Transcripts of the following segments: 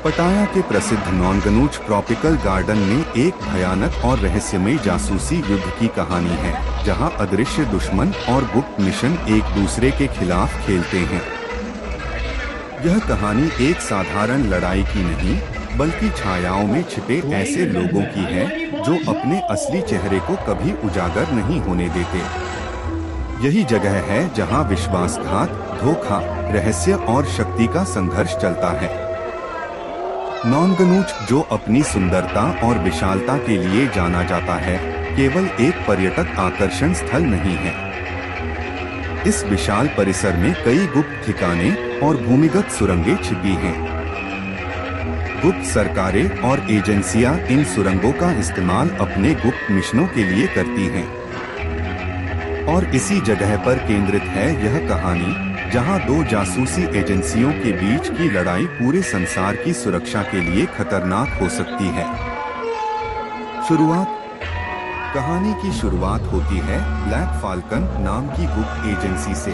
पटाया के प्रसिद्ध नॉनगनूच ट्रॉपिकल गार्डन में एक भयानक और रहस्यमयी जासूसी युद्ध की कहानी है, जहां अदृश्य दुश्मन और गुप्त मिशन एक दूसरे के खिलाफ खेलते हैं। यह कहानी एक साधारण लड़ाई की नहीं, बल्कि छायाओं में छिपे ऐसे लोगों की है जो अपने असली चेहरे को कभी उजागर नहीं होने देते। यही जगह है जहां विश्वासघात, धोखा, रहस्य और शक्ति का संघर्ष चलता है। नॉनगनूच, जो अपनी सुंदरता और विशालता के लिए जाना जाता है, केवल एक पर्यटक आकर्षण स्थल नहीं है। इस विशाल परिसर में कई गुप्त ठिकाने और भूमिगत सुरंगें छिपी हैं। गुप्त सरकारें और एजेंसियां इन सुरंगों का इस्तेमाल अपने गुप्त मिशनों के लिए करती हैं। और इसी जगह पर केंद्रित है यह कहानी, जहां दो जासूसी एजेंसियों के बीच की लड़ाई पूरे संसार की सुरक्षा के लिए खतरनाक हो सकती है। कहानी की शुरुआत होती है ब्लैक फाल्कन नाम की गुप्त एजेंसी से।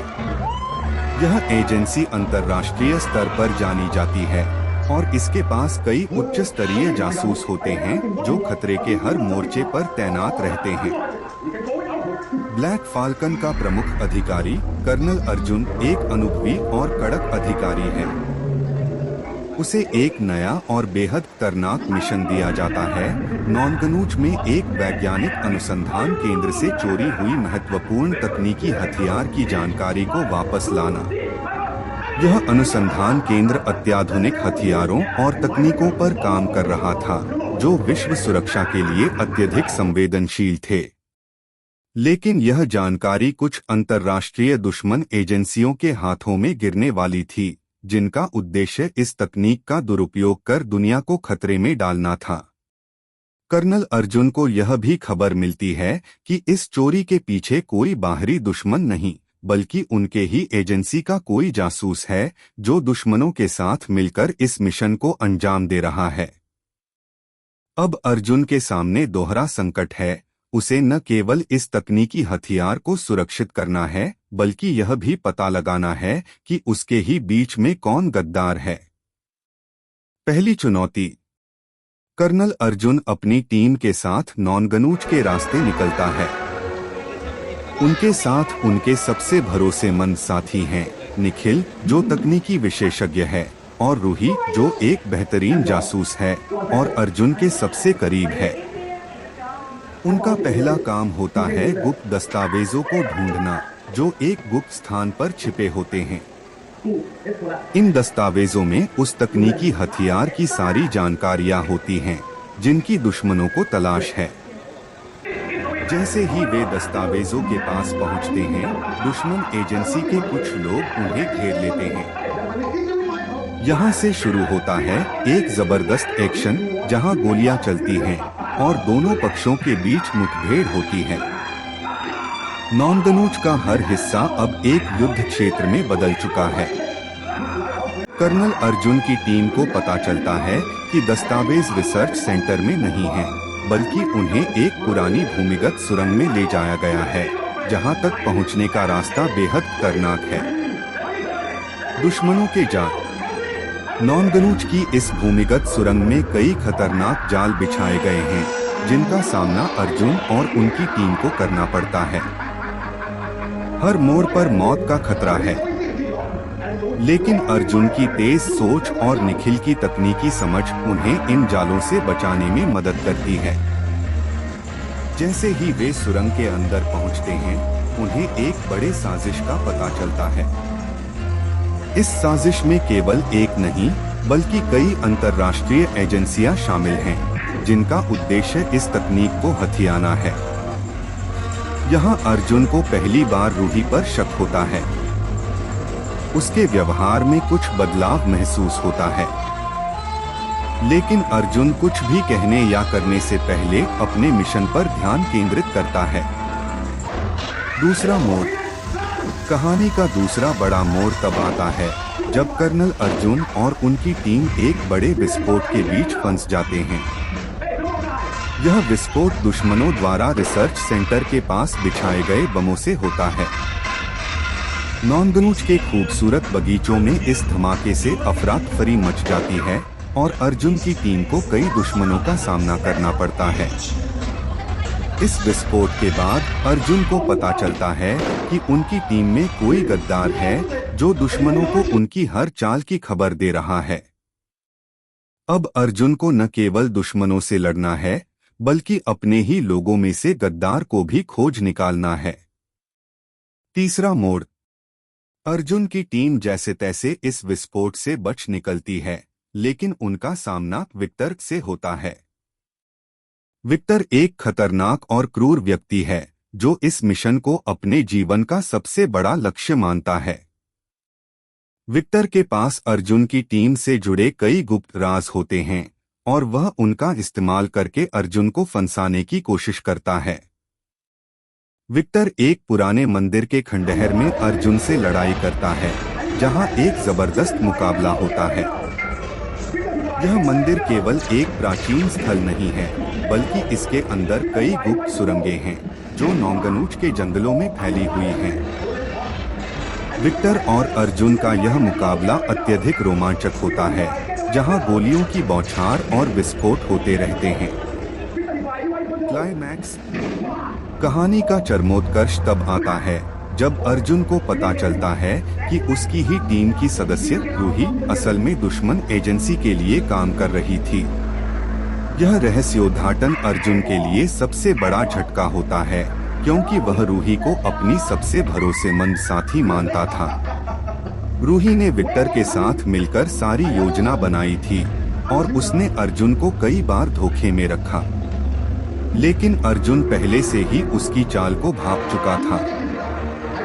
यह एजेंसी अंतर्राष्ट्रीय स्तर पर जानी जाती है और इसके पास कई उच्च स्तरीय जासूस होते हैं जो खतरे के हर मोर्चे पर तैनात रहते हैं। ब्लैक फाल्कन का प्रमुख अधिकारी कर्नल अर्जुन एक अनुभवी और कड़क अधिकारी है। उसे एक नया और बेहद खतरनाक मिशन दिया जाता है, नॉनगनूच में एक वैज्ञानिक अनुसंधान केंद्र से चोरी हुई महत्वपूर्ण तकनीकी हथियार की जानकारी को वापस लाना। यह अनुसंधान केंद्र अत्याधुनिक हथियारों और तकनीकों पर काम कर रहा था, जो विश्व सुरक्षा के लिए अत्यधिक संवेदनशील थे। लेकिन यह जानकारी कुछ अंतर्राष्ट्रीय दुश्मन एजेंसियों के हाथों में गिरने वाली थी, जिनका उद्देश्य इस तकनीक का दुरुपयोग कर दुनिया को खतरे में डालना था। कर्नल अर्जुन को यह भी खबर मिलती है कि इस चोरी के पीछे कोई बाहरी दुश्मन नहीं, बल्कि उनके ही एजेंसी का कोई जासूस है जो दुश्मनों के साथ मिलकर इस मिशन को अंजाम दे रहा है। अब अर्जुन के सामने दोहरा संकट है। उसे न केवल इस तकनीकी हथियार को सुरक्षित करना है, बल्कि यह भी पता लगाना है कि उसके ही बीच में कौन गद्दार है। पहली चुनौती। कर्नल अर्जुन अपनी टीम के साथ नॉनगनूच के रास्ते निकलता है। उनके साथ उनके सबसे भरोसेमंद साथी हैं, निखिल जो तकनीकी विशेषज्ञ है, और रूही जो एक बेहतरीन जासूस है और अर्जुन के सबसे करीब है। उनका पहला काम होता है गुप्त दस्तावेजों को ढूंढना, जो एक गुप्त स्थान पर छिपे होते हैं। इन दस्तावेजों में उस तकनीकी हथियार की सारी जानकारियां होती हैं, जिनकी दुश्मनों को तलाश है। जैसे ही वे दस्तावेजों के पास पहुंचते हैं, दुश्मन एजेंसी के कुछ लोग उन्हें घेर लेते हैं। यहाँ से शुरू होता है एक जबरदस्त एक्शन, जहाँ गोलियां चलती हैं और दोनों पक्षों के बीच मुठभेड़ होती है। नॉनगनूच का हर हिस्सा अब एक युद्ध क्षेत्र में बदल चुका है। कर्नल अर्जुन की टीम को पता चलता है कि दस्तावेज रिसर्च सेंटर में नहीं है, बल्कि उन्हें एक पुरानी भूमिगत सुरंग में ले जाया गया है, जहां तक पहुंचने का रास्ता बेहद खतरनाक है। दुश्मनों के जाल। नॉनगनूच की इस भूमिगत सुरंग में कई खतरनाक जाल बिछाए गए हैं, जिनका सामना अर्जुन और उनकी टीम को करना पड़ता है। हर मोड़ पर मौत का खतरा है, लेकिन अर्जुन की तेज सोच और निखिल की तकनीकी समझ उन्हें इन जालों से बचाने में मदद करती है। जैसे ही वे सुरंग के अंदर पहुंचते हैं, उन्हें एक बड़े साजिश का पता चलता है। इस साजिश में केवल एक नहीं, बल्कि कई अंतर्राष्ट्रीय एजेंसियां शामिल हैं, जिनका उद्देश्य इस तकनीक को हथियाना है। यहाँ अर्जुन को पहली बार रूही पर शक होता है। उसके व्यवहार में कुछ बदलाव महसूस होता है, लेकिन अर्जुन कुछ भी कहने या करने से पहले अपने मिशन पर ध्यान केंद्रित करता है। दूसरा मोड़। कहानी का दूसरा बड़ा मोड़ तब आता है जब कर्नल अर्जुन और उनकी टीम एक बड़े विस्फोट के बीच फंस जाते हैं। यह विस्फोट दुश्मनों द्वारा रिसर्च सेंटर के पास बिछाए गए बमों से होता है। नॉनगनूच के खूबसूरत बगीचों में इस धमाके से अफरा तफरी मच जाती है और अर्जुन की टीम को कई दुश्मनों का सामना करना पड़ता है। इस विस्फोट के बाद अर्जुन को पता चलता है कि उनकी टीम में कोई गद्दार है जो दुश्मनों को उनकी हर चाल की खबर दे रहा है। अब अर्जुन को न केवल दुश्मनों से लड़ना है बल्कि अपने ही लोगों में से गद्दार को भी खोज निकालना है। तीसरा मोड़। अर्जुन की टीम जैसे तैसे इस विस्फोट से बच निकलती है, लेकिन उनका सामना विक्टर से होता है। विक्टर एक खतरनाक और क्रूर व्यक्ति है जो इस मिशन को अपने जीवन का सबसे बड़ा लक्ष्य मानता है। विक्टर के पास अर्जुन की टीम से जुड़े कई गुप्त राज होते हैं और वह उनका इस्तेमाल करके अर्जुन को फंसाने की कोशिश करता है। विक्टर एक पुराने मंदिर के खंडहर में अर्जुन से लड़ाई करता है, जहां एक जबरदस्त मुकाबला होता है। यह मंदिर केवल एक प्राचीन स्थल नहीं है, बल्कि इसके अंदर कई गुप्त सुरंगें हैं जो नौंगनूच के जंगलों में फैली हुई हैं। विक्टर और अर्जुन का यह मुकाबला अत्यधिक रोमांचक होता है, जहां गोलियों की बौछार और विस्फोट होते रहते हैं। क्लाइमैक्स। कहानी का चरमोत्कर्ष तब आता है जब अर्जुन को पता चलता है कि उसकी ही टीम की सदस्य रूही असल में दुश्मन एजेंसी के लिए काम कर रही थी। यह रहस्योद्घाटन अर्जुन के लिए सबसे बड़ा झटका होता है, क्योंकि वह रूही को अपनी सबसे भरोसेमंद साथी मानता था। रूही ने विक्टर के साथ मिलकर सारी योजना बनाई थी और उसने अर्जुन को कई बार धोखे में रखा, लेकिन अर्जुन पहले से ही उसकी चाल को भांप चुका था।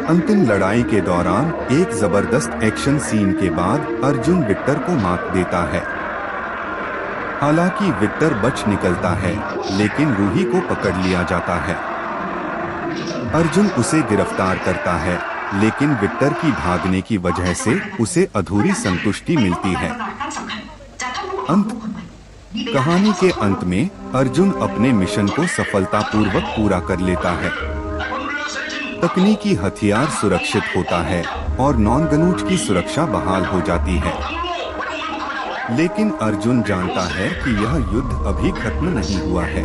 अंतिम लड़ाई के दौरान एक जबरदस्त एक्शन सीन के बाद अर्जुन विक्टर को मात देता है। हालांकि विक्टर बच निकलता है, लेकिन रूही को पकड़ लिया जाता है। अर्जुन उसे गिरफ्तार करता है, लेकिन विक्टर की भागने की वजह से उसे अधूरी संतुष्टि मिलती है। अंत। कहानी के अंत में अर्जुन अपने मिशन को सफलतापूर्वक पूरा कर लेता है। तकनीकी हथियार सुरक्षित होता है और नौंगनूच की सुरक्षा बहाल हो जाती है। लेकिन अर्जुन जानता है कि यह युद्ध अभी खत्म नहीं हुआ है।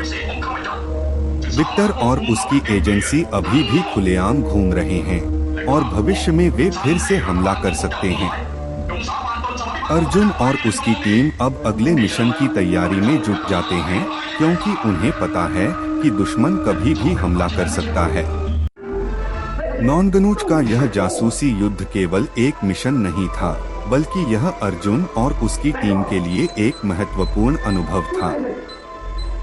विक्टर और उसकी एजेंसी अभी भी खुलेआम घूम रहे हैं और भविष्य में वे फिर से हमला कर सकते हैं। अर्जुन और उसकी टीम अब अगले मिशन की तैयारी में जुट जाते हैं, क्योंकि उन्हें पता है कि दुश्मन कभी भी हमला कर सकता है। नौंगनूच का यह जासूसी युद्ध केवल एक मिशन नहीं था, बल्कि यह अर्जुन और उसकी टीम के लिए एक महत्वपूर्ण अनुभव था।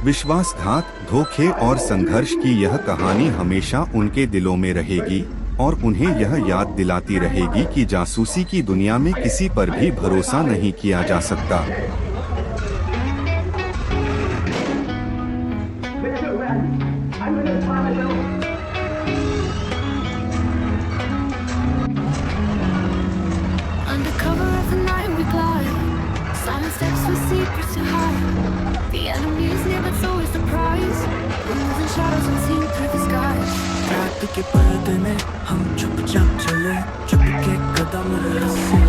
विश्वासघात, धोखे और संघर्ष की यह कहानी हमेशा उनके दिलों में रहेगी और उन्हें यह याद दिलाती रहेगी कि जासूसी की दुनिया में किसी पर भी भरोसा नहीं किया जा सकता। रात के पर्दे में हम चुपचाप चले, चुपके कदम रहे,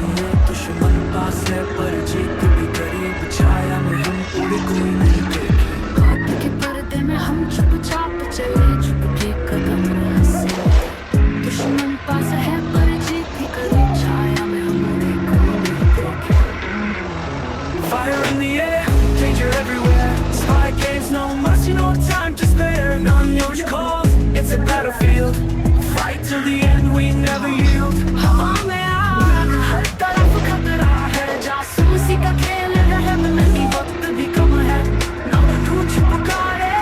दुश्मन पास है पर जीत भी करीब, छाया में हम पूरे कोई नहीं देखे। रात के पर्दे में हम चुपचाप चले, चुपके कदम रहे, दुश्मन पास है पर जीत भी करीब, छाया में हम पूरे कोई नहीं देखे। Fire in the air, danger everywhere, spy games, no mercy, no time to spare, none your calls, it's a battlefield, fight till the end, we never yield. हवा में आग, हर तरफ खतरा है, जासूसी का खेल है, मिलने वक्त भी कम है, नौगनूच पुकारे,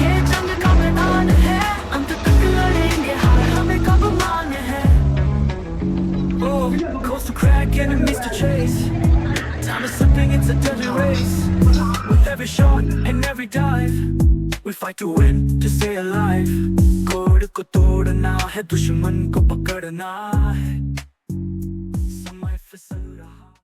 ये जंग का मैदान है, अंत तक लड़ेंगे, हार हमें कब मान है। Oh, coastal crack, enemies to chase, time is slipping, it's a deadly race, with every shot and every dive, we fight to win, to stay alive. Code को तोड़ना है, दुश्मन को पकड़ना है, समय फिसल